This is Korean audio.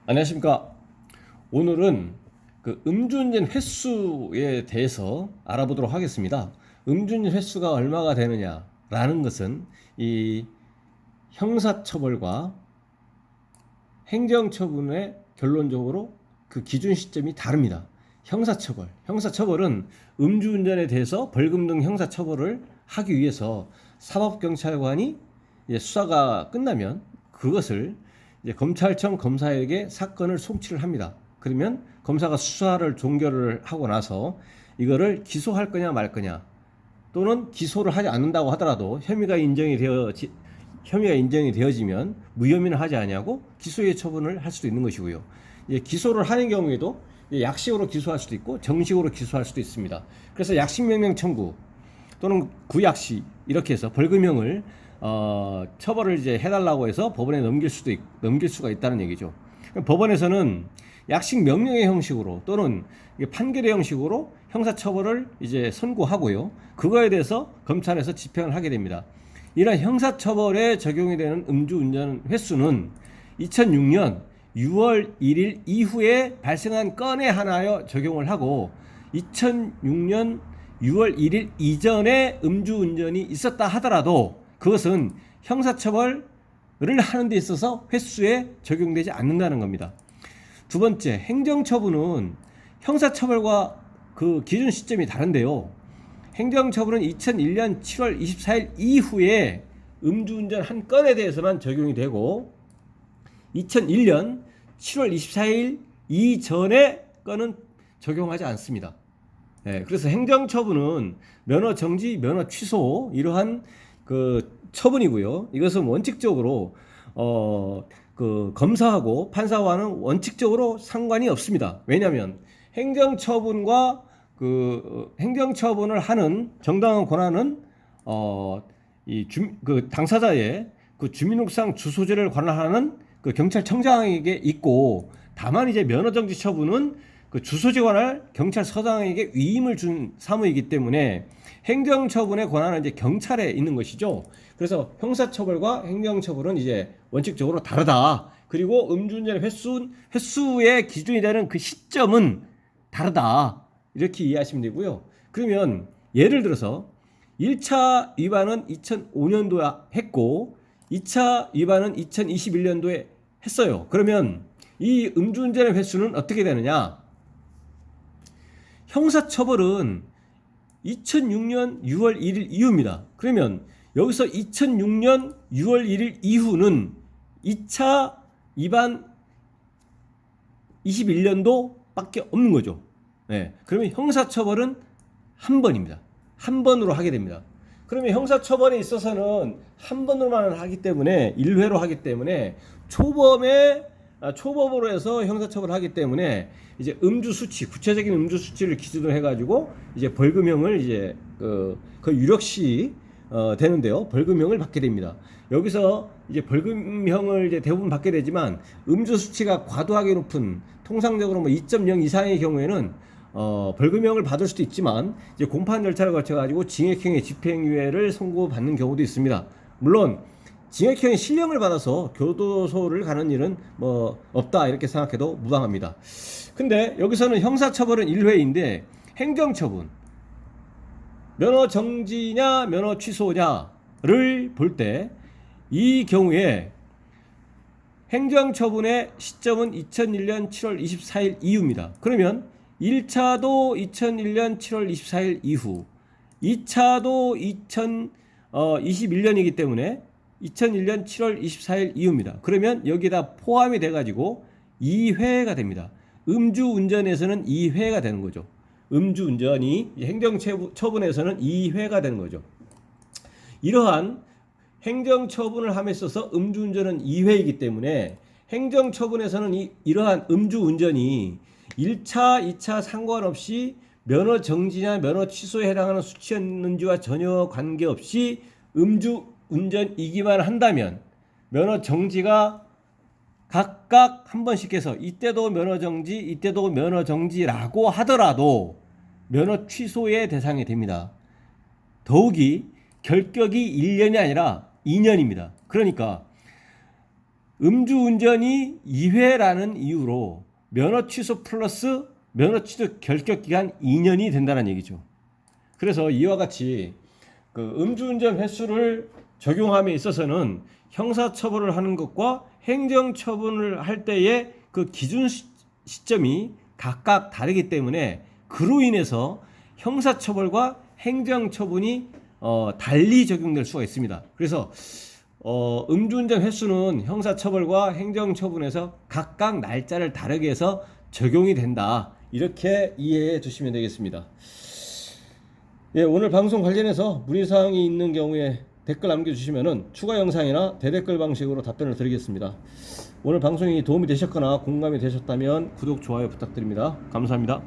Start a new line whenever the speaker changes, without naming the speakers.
안녕하십니까. 오늘은 그 음주운전 횟수에 대해서 알아보도록 하겠습니다. 음주운전 횟수가 얼마가 되느냐라는 것은 이 형사처벌과 행정처분의 결론적으로 그 기준 시점이 다릅니다. 형사처벌은 음주운전에 대해서 벌금 등 형사처벌을 하기 위해서 사법경찰관이 수사가 끝나면 그것을 이제 검찰청 검사에게 사건을 송치를 합니다. 그러면 검사가 수사를 종결을 하고 나서 이거를 기소할 거냐 말 거냐, 또는 기소를 하지 않는다고 하더라도 혐의가 인정이 되어지면 무혐의는 하지 아니하고 기소유예 처분을 할 수도 있는 것이고요. 이제 기소를 하는 경우에도 약식으로 기소할 수도 있고 정식으로 기소할 수도 있습니다. 그래서 약식명령 청구 또는 구약식 이렇게 해서 벌금형을 처벌을 이제 해달라고 해서 법원에 넘길 수가 있다는 얘기죠. 법원에서는 약식 명령의 형식으로 또는 판결의 형식으로 형사처벌을 이제 선고하고요. 그거에 대해서 검찰에서 집행을 하게 됩니다. 이런 형사처벌에 적용이 되는 음주운전 횟수는 2006년 6월 1일 이후에 발생한 건에 한하여 적용을 하고, 2006년 6월 1일 이전에 음주운전이 있었다 하더라도 그것은 형사처벌을 하는 데 있어서 횟수에 적용되지 않는다는 겁니다. 두 번째, 행정처분은 형사처벌과 그 기준 시점이 다른데요. 행정처분은 2001년 7월 24일 이후에 음주운전 한 건에 대해서만 적용이 되고, 2001년 7월 24일 이전의 건은 적용하지 않습니다. 그래서 행정처분은 면허 정지, 면허 취소 이러한 그 처분이고요. 이것은 원칙적으로 그 검사하고 판사와는 원칙적으로 상관이 없습니다. 왜냐하면 행정처분과 행정처분을 하는 정당한 권한은 그 당사자의 그 주민등록상 주소지를 관할하는 그 경찰청장에게 있고, 다만 이제 면허정지 처분은 그 주소지 관할 경찰서장에게 위임을 준 사무이기 때문에 행정처분의 권한은 이제 경찰에 있는 것이죠. 그래서 형사처벌과 행정처벌은 이제 원칙적으로 다르다. 그리고 음주운전의 횟수의 기준이 되는 그 시점은 다르다. 이렇게 이해하시면 되고요. 그러면 예를 들어서 1차 위반은 2005년도에 했고 2차 위반은 2021년도에 했어요. 그러면 이 음주운전의 횟수는 어떻게 되느냐? 형사처벌은 2006년 6월 1일 이후입니다. 그러면 여기서 2006년 6월 1일 이후는 2차 위반 21년도 밖에 없는 거죠. 그러면 형사처벌은 한 번입니다. 한 번으로 하게 됩니다. 그러면 형사처벌에 있어서는 한 번으로만 하기 때문에, 1회로 하기 때문에 초범으로 해서 형사처벌을 하기 때문에 이제 구체적인 음주 수치를 기준으로 해가지고 이제 벌금형을 이제 그 유력시 되는데요. 벌금형을 받게 됩니다. 여기서 이제 벌금형을 이제 대부분 받게 되지만, 음주 수치가 과도하게 높은, 통상적으로 뭐 2.0 이상의 경우에는 벌금형을 받을 수도 있지만 이제 공판 절차를 거쳐가지고 징역형의 집행유예를 선고받는 경우도 있습니다. 물론 징역형의 실형을 받아서 교도소를 가는 일은 뭐 없다 이렇게 생각해도 무방합니다. 근데 여기서는 형사처벌은 1회인데 행정처분, 면허 정지냐 면허 취소냐를 볼 때 이 경우에 행정처분의 시점은 2001년 7월 24일 이후입니다. 그러면 1차도 2001년 7월 24일 이후, 2차도 2021년이기 때문에 2001년 7월 24일 이후입니다. 그러면 여기다 포함이 돼가지고 2회가 됩니다. 음주운전에서는 2회가 되는 거죠. 음주운전이 행정처분에서는 2회가 되는 거죠. 이러한 행정처분을 함에 있어서 음주운전은 2회이기 때문에 행정처분에서는 이러한 음주운전이 1차, 2차 상관없이 면허 정지나 면허 취소에 해당하는 수치였는지와 전혀 관계없이 음주운전이기만 한다면, 면허 정지가 각각 한 번씩 해서 이때도 면허 정지, 이때도 면허 정지라고 하더라도 면허 취소의 대상이 됩니다. 더욱이 결격이 1년이 아니라 2년입니다. 그러니까 음주운전이 2회라는 이유로 면허 취소 플러스 면허 취소 결격 기간 2년이 된다는 얘기죠. 그래서 이와 같이 그 음주운전 횟수를 적용함에 있어서는 형사처벌을 하는 것과 행정처분을 할 때의 그 기준 시점이 각각 다르기 때문에 그로 인해서 형사처벌과 행정처분이 달리 적용될 수가 있습니다. 그래서 음주운전 횟수는 형사처벌과 행정처분에서 각각 날짜를 다르게 해서 적용이 된다. 이렇게 이해해 주시면 되겠습니다. 예, 오늘 방송 관련해서 문의사항이 있는 경우에 댓글 남겨주시면 추가 영상이나 대댓글 방식으로 답변을 드리겠습니다. 오늘 방송이 도움이 되셨거나 공감이 되셨다면 구독, 좋아요 부탁드립니다. 감사합니다.